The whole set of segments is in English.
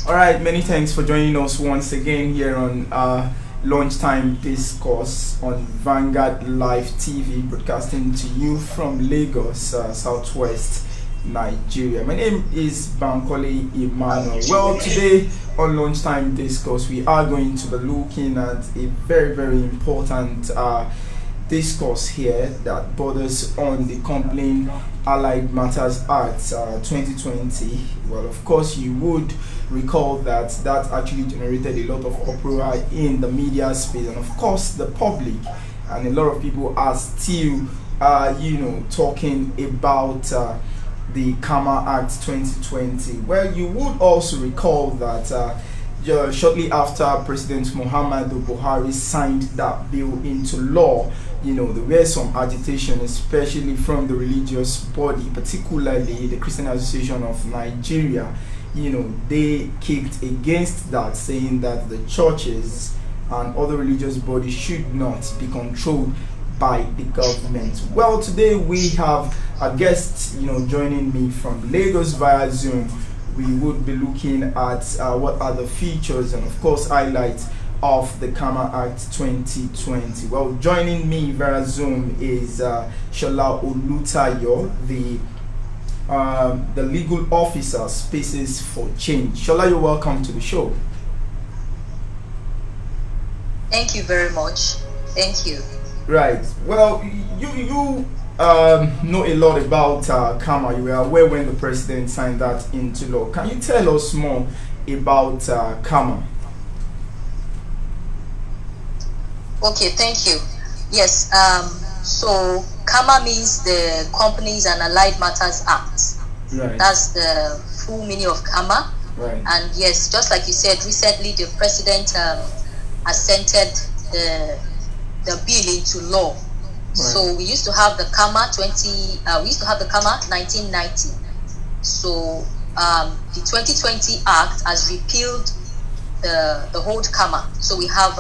All right, many thanks for joining us once again here on Lunchtime Discourse on Vanguard Live TV, broadcasting to you from Lagos, Southwest Nigeria. My name is Bankole Emmanuel. Well, today on Lunchtime Discourse, we are going to be looking at a very, very important discourse here that borders on the Company Allied Matters Act 2020. Well, of course, you would recall that actually generated a lot of uproar in the media space, and of course, the public and a lot of people are still, talking about the CAMA Act 2020. Well, you would also recall that shortly after President Muhammadu Buhari signed that bill into law, there were some agitation, especially from the religious body, particularly the Christian Association of Nigeria. They kicked against that, saying that the churches and other religious bodies should not be controlled by the government. Well, today we have a guest, joining me from Lagos via Zoom. We would be looking at what are the features and, of course, highlights of the CAMA Act 2020. Well, joining me via Zoom is Shola Olutayo, the legal officer, Spaces for Change. Shola, you're welcome to the show. Thank you very much. Thank you. Right. Well, you know a lot about CAMA. You were aware when the president signed that into law. Can you tell us more about CAMA? Okay, thank you. Yes, so CAMA means the Companies and Allied Matters Act. Right. That's the full meaning of CAMA. Right. And yes, just like you said, recently the president assented the bill into law. Right. So we used to have the CAMA 1990. So the 2020 Act has repealed the old CAMA. So we have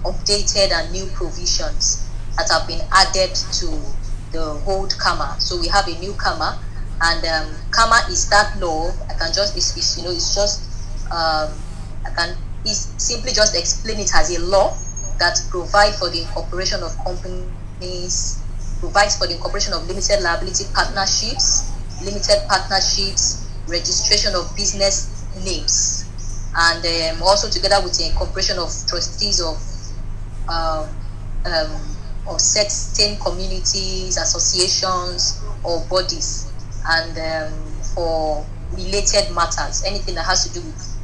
updated and new provisions that have been added to the old CAMA. So we have a new CAMA, and CAMA is that law. I can just simply just explain it as a law that provides for the incorporation of companies, provides for the incorporation of limited liability partnerships, registration of business names, and also together with the incorporation of trustees of certain communities, associations, or bodies, and for related matters, anything that has to do with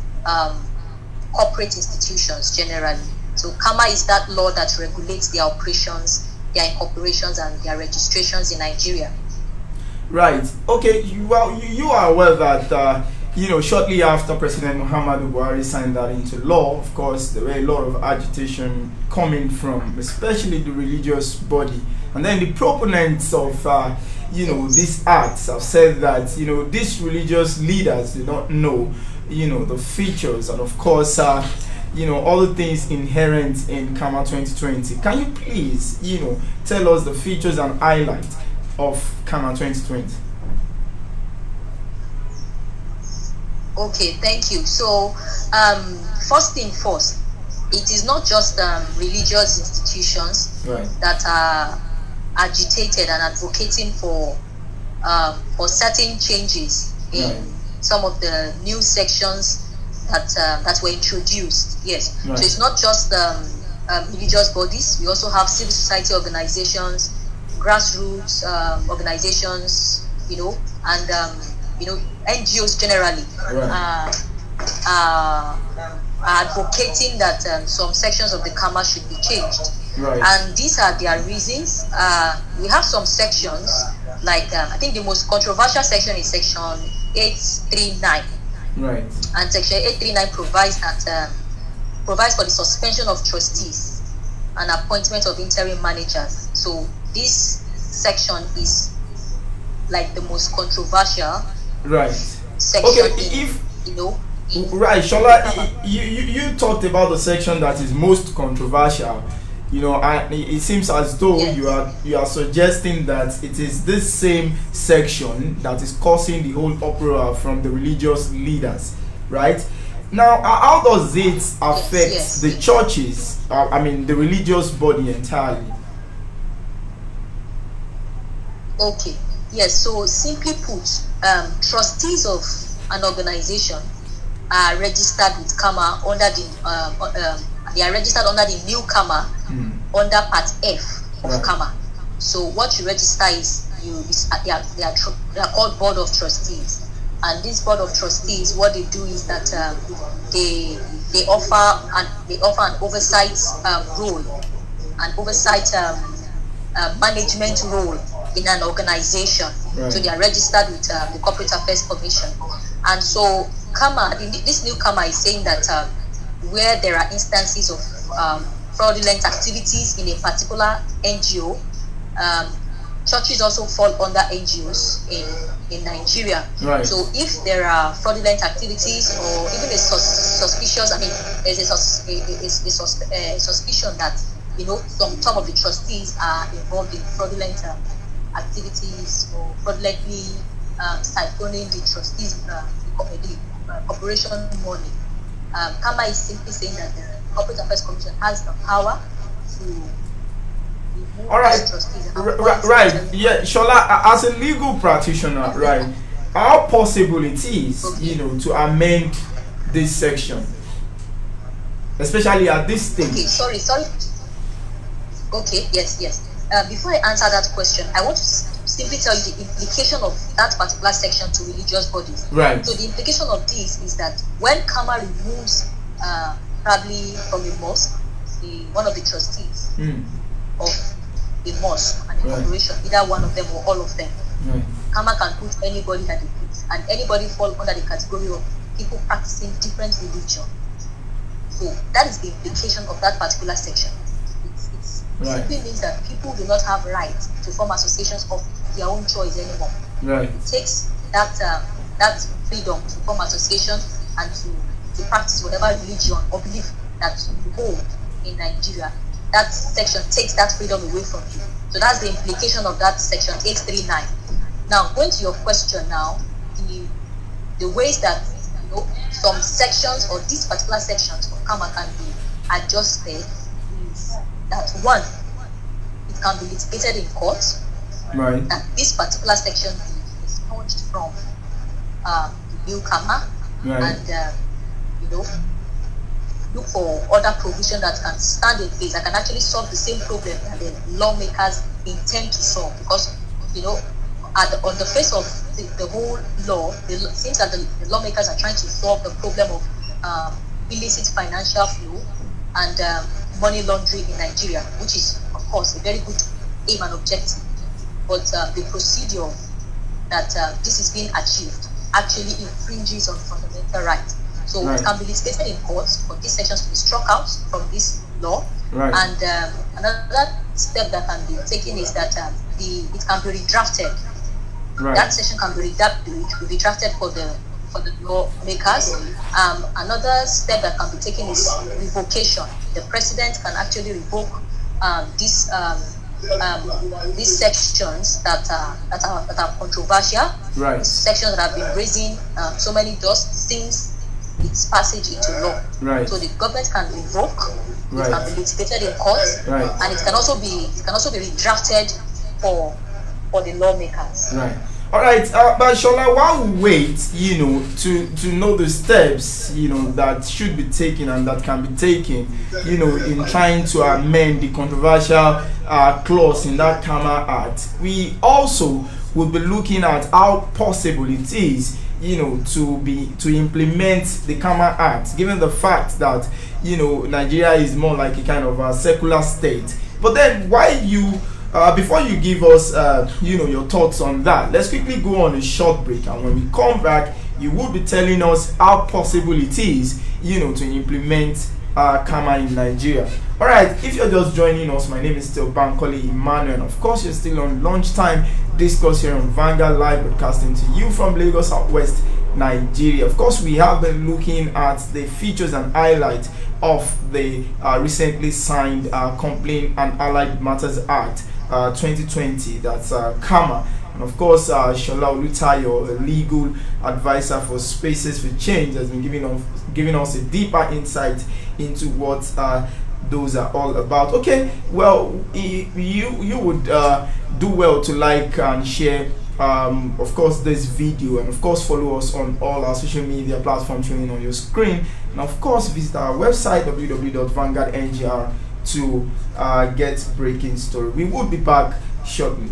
corporate institutions generally. So CAMA is that law that regulates their operations, their incorporations, and their registrations in Nigeria. Right. Okay. You are aware that shortly after President Muhammadu Buhari signed that into law, of course, there were a lot of agitation coming from, especially the religious body, and then the proponents of these acts have said that these religious leaders do not know the features and, of course, all the things inherent in CAMA 2020. Can you please tell us the features and highlights of CAMA 2020? Okay, thank you. So, first thing first, it is not just religious institutions right. that are agitated and advocating for certain changes in right. some of the new sections that were introduced. Yes, right. So it's not just religious bodies. We also have civil society organizations, grassroots organizations, and NGOs generally are advocating that some sections of the CAMA should be changed. Right. And these are their reasons. We have some sections, like I think the most controversial section is section 839. Right. And section 839 provides for the suspension of trustees and appointment of interim managers. So this section is like the most controversial. Right. Section. Okay. Right, Shola, you talked about the section that is most controversial. And it seems as though yes. you are suggesting that it is this same section that is causing the whole uproar from the religious leaders, right? Now, how does it affect Yes, the yes. churches? I mean, the religious body entirely. Okay. Yes. So simply put, trustees of an organization are registered with CAMA under the they are registered under the new CAMA under Part F of Right. CAMA. So what you register is they are called Board of Trustees, and this Board of Trustees, what they do is that they they offer an oversight role, an oversight management role in an organization. Right. So they are registered with the Corporate Affairs Commission. And so CAMA, this new CAMA is saying that where there are instances of fraudulent activities in a particular NGO, churches also fall under NGOs in Nigeria. Right. So if there are fraudulent activities or even a suspicious, I mean, there's a suspicion that some of the trustees are involved in fraudulent activities or fraudulently siphoning the trustees the corporation money. CAMA is simply saying that the Corporate Affairs Commission has the power to remove All right. these trustees. Right. Yeah, Shola, as a legal practitioner, right, how possible it is, to amend this section, especially at this stage. Okay, sorry. Okay, yes. Before I answer that question, I want to simply tell you the implication of that particular section to religious bodies. Right. So the implication of this is that when CAMA removes, probably from a mosque, one of the trustees of a mosque and a corporation, either one of them or all of them, CAMA can put anybody that they please, and anybody fall under the category of people practicing different religion. So that is the implication of that particular section. It simply means that people do not have right to form associations of their own choice anymore. Right. It takes that freedom to form associations and to practice whatever religion or belief that you hold in Nigeria. That section takes that freedom away from you. So that's the implication of that section 839. Now, going to your question now, the ways that some sections or these particular sections of CAMA can be adjusted is that one, it can be litigated in court. Right. And this particular section is expunged from the new CAMA. Right. And look for other provision that can stand in place that can actually solve the same problem that the lawmakers intend to solve. Because on the face of the whole law, it seems that the lawmakers are trying to solve the problem of illicit financial flow and money laundering in Nigeria, which is, of course, a very good aim and objective. But the procedure that this is being achieved actually infringes on fundamental rights. So it can be litigated in courts for these sections to be struck out from this law. Right. And another step that can be taken is that it can be redrafted. Right. That section can be redrafted for the lawmakers. Another step that can be taken is revocation. The president can actually revoke these sections that are controversial. Right. Sections that have been raising so many dust since its passage into law. Right. So the government can revoke. Right. It can be litigated in court. Right. And it can also be redrafted for the lawmakers. Right. All right, but Shola, while we wait, to know the steps, that should be taken and that can be taken, in trying to amend the controversial clause in that CAMA Act, we also will be looking at how possible it is, to implement the CAMA Act, given the fact that, Nigeria is more like a kind of a secular state. But then, why before you give us, your thoughts on that, let's quickly go on a short break, and when we come back, you will be telling us how possible it is, to implement CAMA in Nigeria. All right, if you're just joining us, my name is still Bankole Emmanuel, and of course, you're still on Lunchtime Discourse here on Vanguard Live, broadcasting to you from Lagos, Southwest Nigeria. Of course, we have been looking at the features and highlights of the recently signed Complaint and Allied Matters Act 2020, that's CAMA. And of course, Shola Olutayo, a legal advisor for Spaces for Change, has been giving us a deeper insight into what those are all about. Okay, well, you would do well to like and share, of course, this video, and of course follow us on all our social media platforms showing on your screen, and of course visit our website www.vanguard.ngr to get breaking story. We will be back shortly.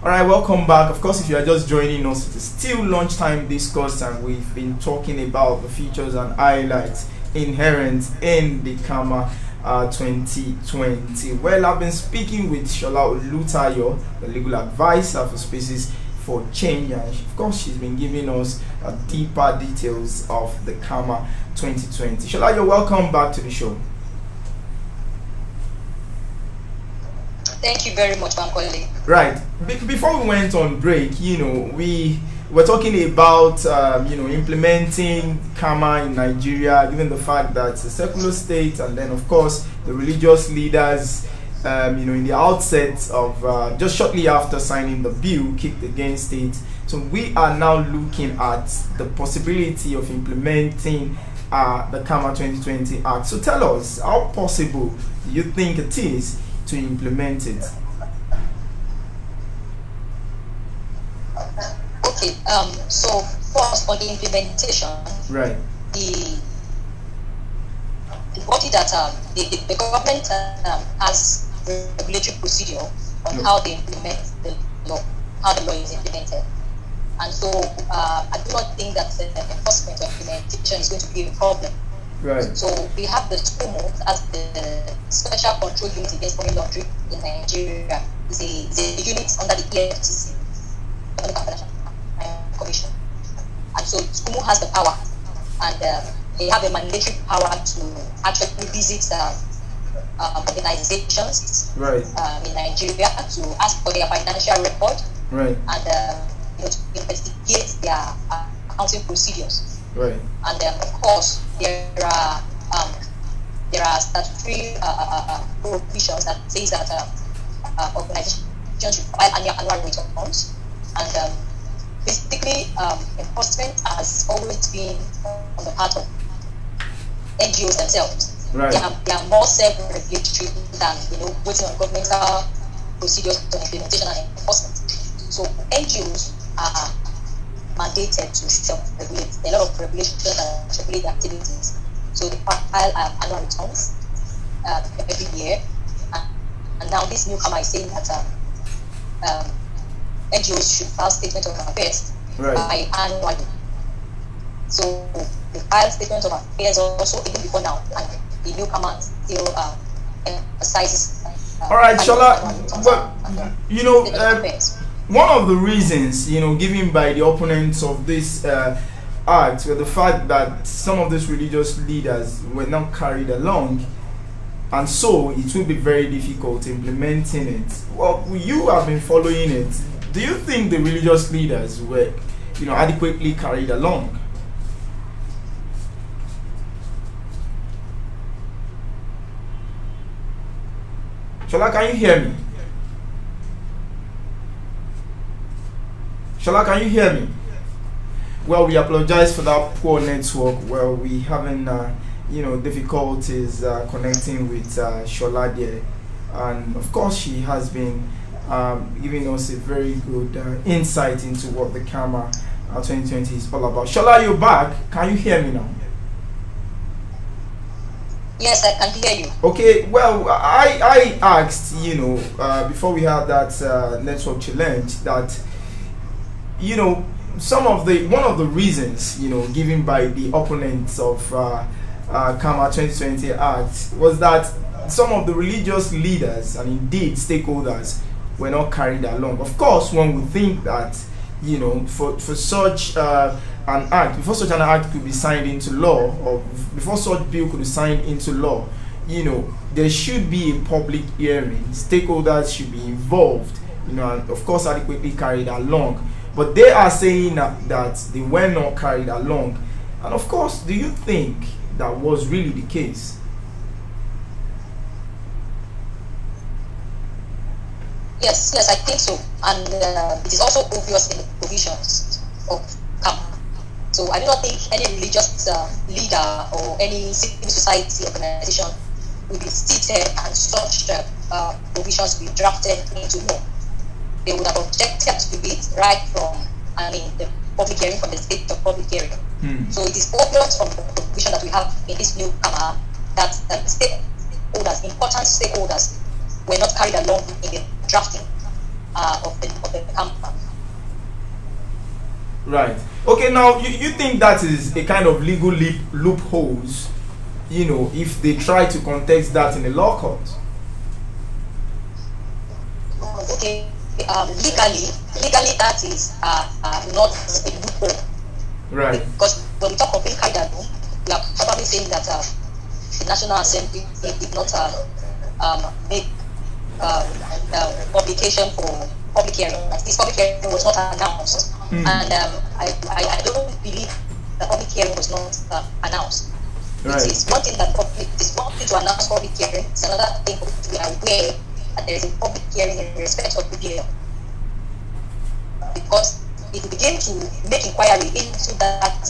Alright, welcome back. Of course, if you are just joining us, it is still lunchtime discourse, and we've been talking about the features and highlights inherent in the CAMA 2020. Well, I've been speaking with Shola Olutayo, the legal advisor for Spaces for Change, and of course, she's been giving us deeper details of the CAMA 2020. Shola, you're welcome back to the show. Thank you very much, Bankole. Right. Before we went on break, we were talking about, implementing CAMA in Nigeria, given the fact that it's a secular state, and then, of course, the religious leaders, in the outset of just shortly after signing the bill, kicked against it. So we are now looking at the possibility of implementing the CAMA 2020 Act. So tell us, how possible do you think it is to implement it? Okay, so first on the implementation, right, the body that the government has regulatory procedure on how they implement the law, how the law is implemented, and so I do not think that the enforcement or implementation is going to be a problem. Right. So we have the SCOMO as the Special Control Unit Against Money Laundering in Nigeria. It's a unit under the EFCC, Commission. And so SCOMO has the power, and they have a mandatory power to actually visit organizations right, in Nigeria to ask for their financial record, right, and to investigate their accounting procedures. Right. And of course, there are statutory provisions that says that organizations should file annual returns, and basically enforcement has always been on the part of NGOs themselves. Right. They are more self-regulatory than waiting on governmental procedures on implementation and enforcement. So NGOs are mandated to self-regulate. There are a lot of regulations that regulate their activities. So they file annual returns every year, and now this new CAMA is saying that NGOs should file statement of affairs by annually. So the file statement of affairs also even before now, and the new CAMA still emphasizes. All right, Shola. But one of the reasons given by the opponents of this act were the fact that some of these religious leaders were not carried along, and so it will be very difficult implementing it. Well, you have been following it. Do you think the religious leaders were adequately carried along? Shola, can you hear me? Shola, can you hear me? Well, we apologize for that poor network. Well, we having difficulties connecting with Shola there, and of course she has been giving us a very good insight into what the CAMA 2020 is all about. Shola, you're back. Can you hear me now? Yes, I can hear you. Okay, well, I asked, before we had that network challenge, that, one of the reasons, given by the opponents of CAMA 2020 Act was that some of the religious leaders and indeed stakeholders were not carried along. Of course, one would think that, for such an act, before such an act could be signed into law, or before such bill could be signed into law, there should be a public hearing. Stakeholders should be involved, and of course adequately carried along. But they are saying that they were not carried along. And of course, do you think that was really the case? Yes, I think so. And it is also obvious in the provisions of CAMA. So I do not think any religious leader or any civil society organization will be seated and such provisions will be drafted into law. They would have objected to it right from the public hearing, from the state of public hearing. So it is obvious from the provision that we have in this new CAMA that stakeholders, important stakeholders, were not carried along in the drafting of the CAMA. Right. Okay, now you think that is a kind of legal loopholes, if they try to contest that in a law court? Okay, legally that is not a loophole. Right. Because when we talk of being carried along, we are probably saying that the National Assembly did not make publication for public hearing. This public hearing was not announced, and I don't believe the public hearing was not announced. Right. It is one thing to announce public hearing. It's another thing to be aware that there is a public hearing in respect of the bill. Because if we begin to make inquiry into that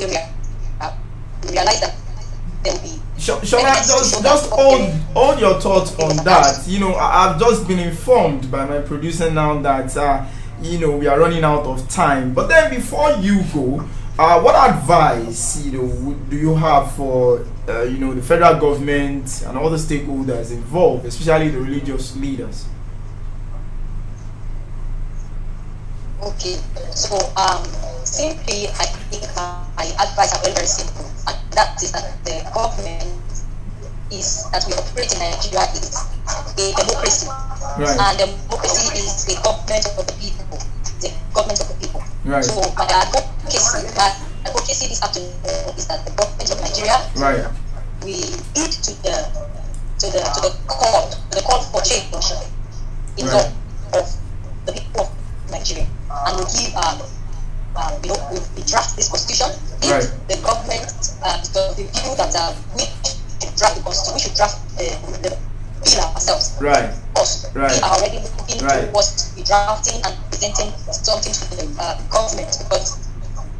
area, we realize that there will be. Shola, just hold your thoughts on that. I've just been informed by my producer now that we are running out of time. But then before you go, what advice do you have for the federal government and all the stakeholders involved, especially the religious leaders? Okay, so simply I think my advice are very, very simple, and that is that the government that we operate in Nigeria is a democracy, right. And democracy is the government of the people, Right. So my advocacy this afternoon is that the government of Nigeria, right, we lead to the call for change in law of the people of Nigeria, and we give we draft this constitution. If Right. the government the people that we should draft the constitution, we should draft the bill ourselves. Right. Us, Right. we are already looking Right. towards drafting and presenting something to the government, because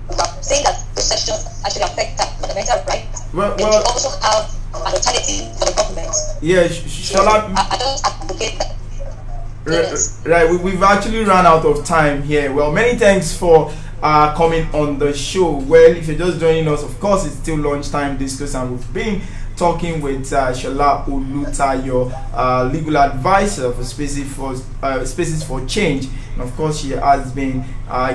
we are saying that those sections actually affect that fundamental right. Well, And we also have an alternative for the government. yeah, shall I don't advocate that. Yes. Right, we've actually run out of time here. Well, many thanks for coming on the show. Well, if you're just joining us, of course, it's still lunchtime discourse, and we've been talking with Shola Olutayo, legal advisor for Spaces for Change, and of course, she has been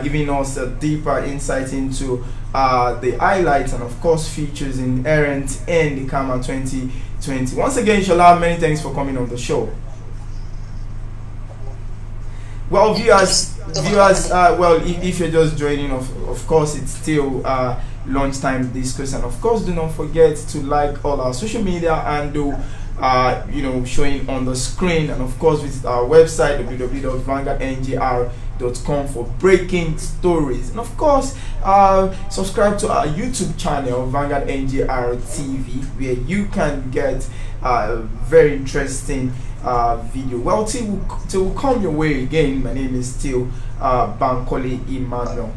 giving us a deeper insight into the highlights and of course features inherent in the CAMA 2020. Once again, Shola, many thanks for coming on the show. Well, viewers, well, if you're just joining, of course, it's still lunchtime discourse, and of course, do not forget to like all our social media and do, showing on the screen, and of course, visit our website www.vanguardnjr.com for breaking stories, and of course, subscribe to our YouTube channel Vanguard NJR TV, where you can get very interesting video. Well, till we come your way again, my name is still Bankole Emmanuel.